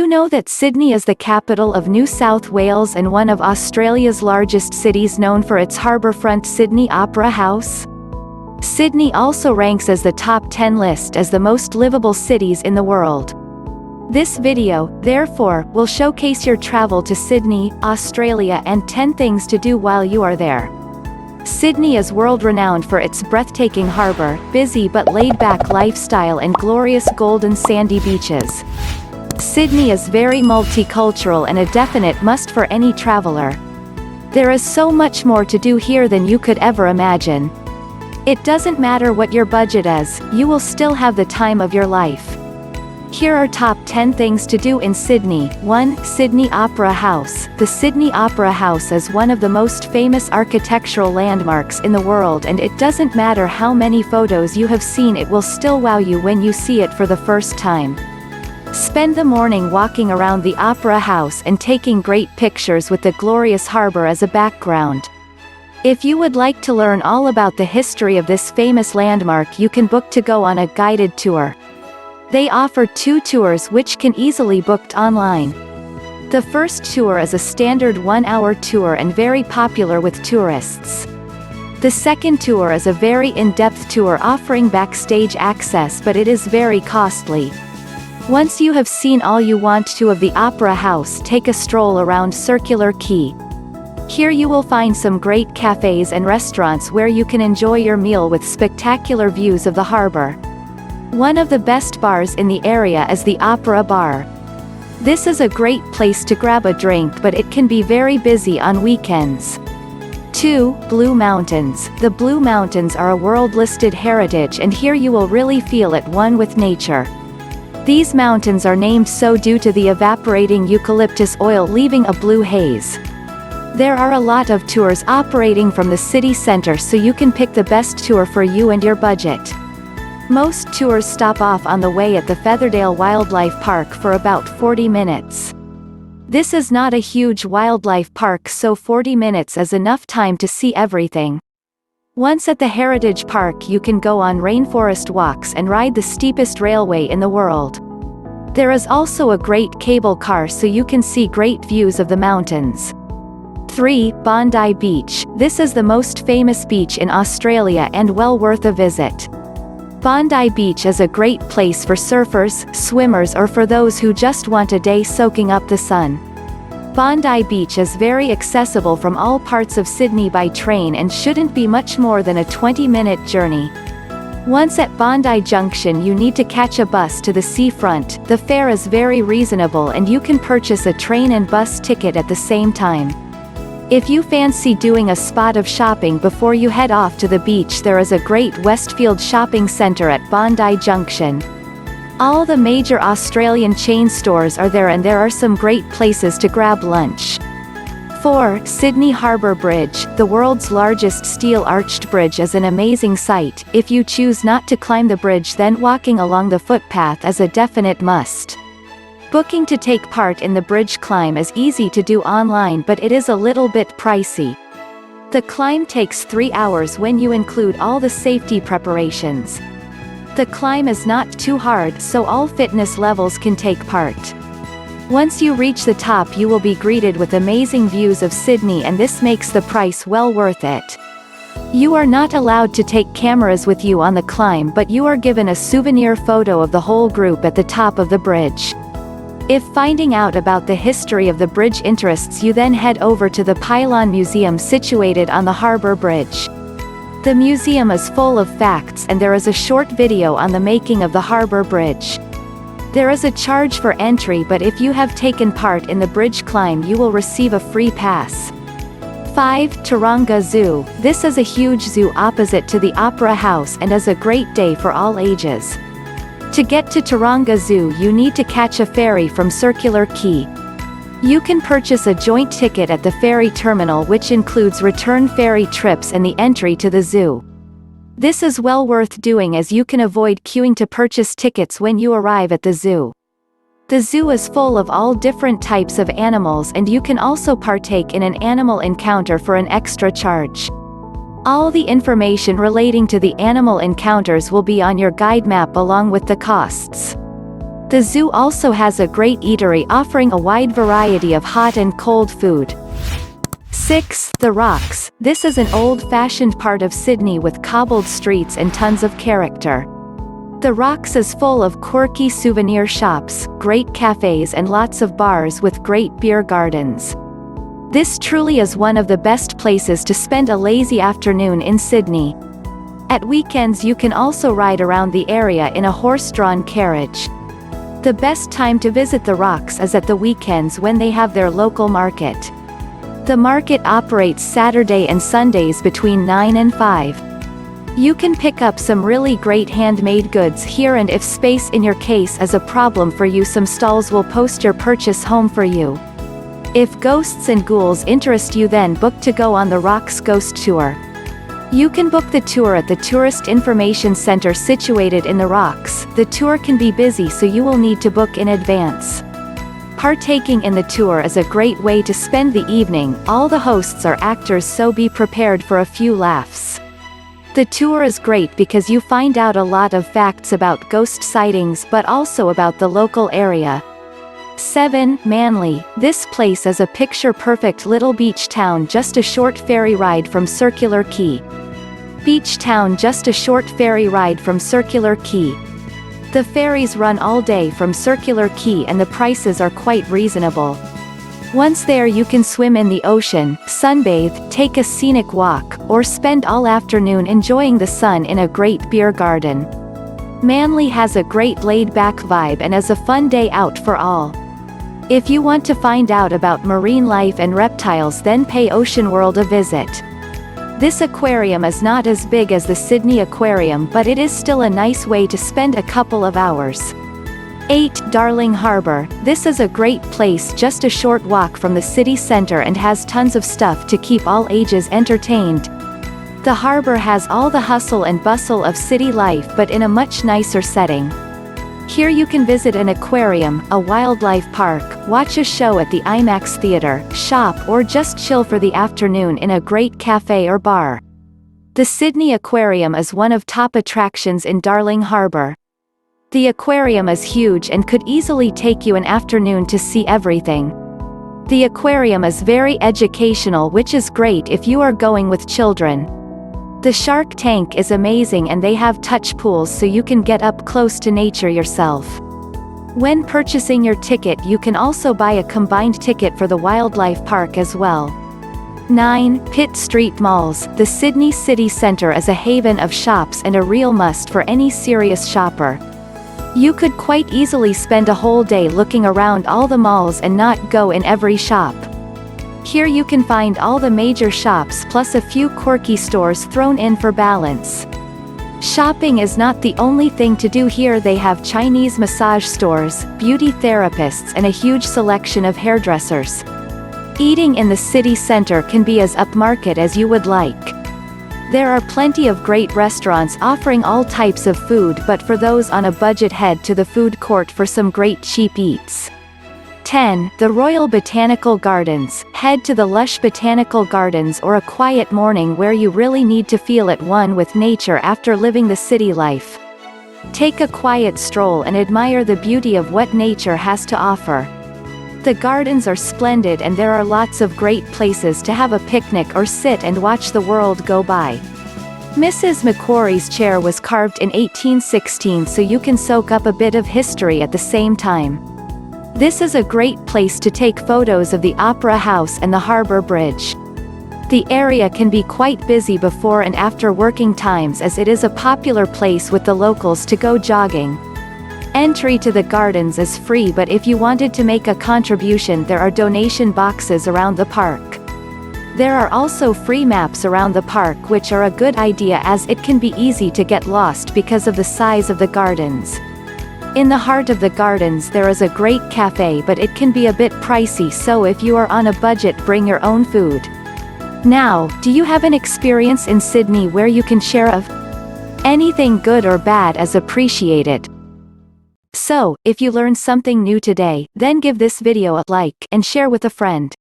you know that Sydney is the capital of New South Wales and one of Australia's largest cities, known for its harbourfront Sydney Opera House? Sydney also ranks as the top 10 list as the most livable cities in the world. This video, therefore, will showcase your travel to Sydney, Australia, and 10 things to do while you are there. Sydney is world-renowned for its breathtaking harbour, busy but laid-back lifestyle, and glorious golden sandy beaches. Sydney is very multicultural and a definite must for any traveller. There is so much more to do here than you could ever imagine. It doesn't matter what your budget is, you will still have the time of your life. Here are top 10 things to do in Sydney. 1. Sydney Opera House. The Sydney Opera House is one of the most famous architectural landmarks in the world, and it doesn't matter how many photos you have seen, it will still wow you when you see it for the first time. Spend the morning walking around the Opera House and taking great pictures with the glorious harbour as a background. If you would like to learn all about the history of this famous landmark, you can book to go on a guided tour. They offer 2 tours which can easily be booked online. The first tour is a standard 1-hour tour and very popular with tourists. The second tour is a very in-depth tour offering backstage access, but it is very costly. Once you have seen all you want to of the Opera House, take a stroll around Circular Quay. Here you will find some great cafes and restaurants where you can enjoy your meal with spectacular views of the harbour. One of the best bars in the area is the Opera Bar. This is a great place to grab a drink, but it can be very busy on weekends. 2. Blue Mountains. The Blue Mountains are a world-listed heritage, and here you will really feel at one with nature. These mountains are named so due to the evaporating eucalyptus oil leaving a blue haze. There are a lot of tours operating from the city center, so you can pick the best tour for you and your budget. Most tours stop off on the way at the Featherdale Wildlife Park for about 40 minutes. This is not a huge wildlife park, so 40 minutes is enough time to see everything. Once at the Heritage Park, you can go on rainforest walks and ride the steepest railway in the world. There is also a great cable car, so you can see great views of the mountains. 3. Bondi Beach. This is the most famous beach in Australia and well worth a visit. Bondi Beach is a great place for surfers, swimmers, or for those who just want a day soaking up the sun. Bondi Beach is very accessible from all parts of Sydney by train and shouldn't be much more than a 20-minute journey. Once at Bondi Junction, you need to catch a bus to the seafront. The fare is very reasonable and you can purchase a train and bus ticket at the same time. If you fancy doing a spot of shopping before you head off to the beach, there is a great Westfield shopping centre at Bondi Junction. All the major Australian chain stores are there, and there are some great places to grab lunch. 4. Sydney Harbour Bridge. The world's largest steel-arched bridge is an amazing sight. If you choose not to climb the bridge, then walking along the footpath is a definite must. Booking to take part in the bridge climb is easy to do online, but it is a little bit pricey. The climb takes 3 hours when you include all the safety preparations. The climb is not too hard, so all fitness levels can take part. Once you reach the top, you will be greeted with amazing views of Sydney, and this makes the price well worth it. You are not allowed to take cameras with you on the climb, but you are given a souvenir photo of the whole group at the top of the bridge. If finding out about the history of the bridge interests you, then head over to the Pylon Museum situated on the Harbour Bridge. The museum is full of facts, and there is a short video on the making of the Harbour Bridge. There is a charge for entry, but if you have taken part in the bridge climb, you will receive a free pass. 5. Taronga Zoo. This is a huge zoo opposite to the Opera House and is a great day for all ages. To get to Taronga Zoo, you need to catch a ferry from Circular Quay. You can purchase a joint ticket at the ferry terminal, which includes return ferry trips and the entry to the zoo. This is well worth doing, as you can avoid queuing to purchase tickets when you arrive at the zoo. The zoo is full of all different types of animals, and you can also partake in an animal encounter for an extra charge. All the information relating to the animal encounters will be on your guide map along with the costs. The zoo also has a great eatery offering a wide variety of hot and cold food. 6. The Rocks. This is an old-fashioned part of Sydney with cobbled streets and tons of character. The Rocks is full of quirky souvenir shops, great cafes and lots of bars with great beer gardens. This truly is one of the best places to spend a lazy afternoon in Sydney. At weekends you can also ride around the area in a horse-drawn carriage. The best time to visit the Rocks is at the weekends when they have their local market. The market operates Saturday and Sundays between 9 and 5. You can pick up some really great handmade goods here, and if space in your case is a problem for you, some stalls will post your purchase home for you. If ghosts and ghouls interest you, then book to go on the Rocks Ghost Tour. You can book the tour at the Tourist Information Center situated in the Rocks. The tour can be busy, so you will need to book in advance. Partaking in the tour is a great way to spend the evening. All the hosts are actors, so be prepared for a few laughs. The tour is great because you find out a lot of facts about ghost sightings but also about the local area. 7. Manly. This place is a picture-perfect little beach town, just a short ferry ride from Circular Quay. Beach town, just a short ferry ride from Circular Quay. The ferries run all day from Circular Quay and the prices are quite reasonable. Once there you can swim in the ocean, sunbathe, take a scenic walk, or spend all afternoon enjoying the sun in a great beer garden. Manly has a great laid-back vibe and is a fun day out for all. If you want to find out about marine life and reptiles, then pay Ocean World a visit. This aquarium is not as big as the Sydney Aquarium, but it is still a nice way to spend a couple of hours. 8. Darling Harbour. This is a great place, just a short walk from the city centre, and has tons of stuff to keep all ages entertained. The harbour has all the hustle and bustle of city life but in a much nicer setting. Here you can visit an aquarium, a wildlife park, watch a show at the IMAX theater, shop, or just chill for the afternoon in a great cafe or bar. The Sydney Aquarium is one of top attractions in Darling Harbour. The aquarium is huge and could easily take you an afternoon to see everything. The aquarium is very educational, which is great if you are going with children. The shark tank is amazing and they have touch pools so you can get up close to nature yourself. When purchasing your ticket you can also buy a combined ticket for the wildlife park as well. 9. Pitt Street Malls. The Sydney city centre is a haven of shops and a real must for any serious shopper. You could quite easily spend a whole day looking around all the malls and not go in every shop. Here you can find all the major shops plus a few quirky stores thrown in for balance. Shopping is not the only thing to do here. They have Chinese massage stores, beauty therapists, and a huge selection of hairdressers. Eating in the city centre can be as upmarket as you would like. There are plenty of great restaurants offering all types of food, but for those on a budget, head to the food court for some great cheap eats. 10. The Royal Botanical Gardens. Head to the lush botanical gardens or a quiet morning where you really need to feel at one with nature after living the city life. Take a quiet stroll and admire the beauty of what nature has to offer. The gardens are splendid and there are lots of great places to have a picnic or sit and watch the world go by. Mrs. Macquarie's chair was carved in 1816, so you can soak up a bit of history at the same time. This is a great place to take photos of the Opera House and the Harbour Bridge. The area can be quite busy before and after working times, as it is a popular place with the locals to go jogging. Entry to the gardens is free, but if you wanted to make a contribution, there are donation boxes around the park. There are also free maps around the park, which are a good idea as it can be easy to get lost because of the size of the gardens. In the heart of the gardens there is a great cafe, but it can be a bit pricey, so if you are on a budget, bring your own food. Now, do you have an experience in Sydney where you can share of? Anything good or bad is appreciated. So, if you learned something new today, then give this video a like and share with a friend.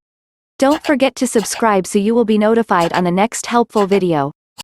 Don't forget to subscribe so you will be notified on the next helpful video.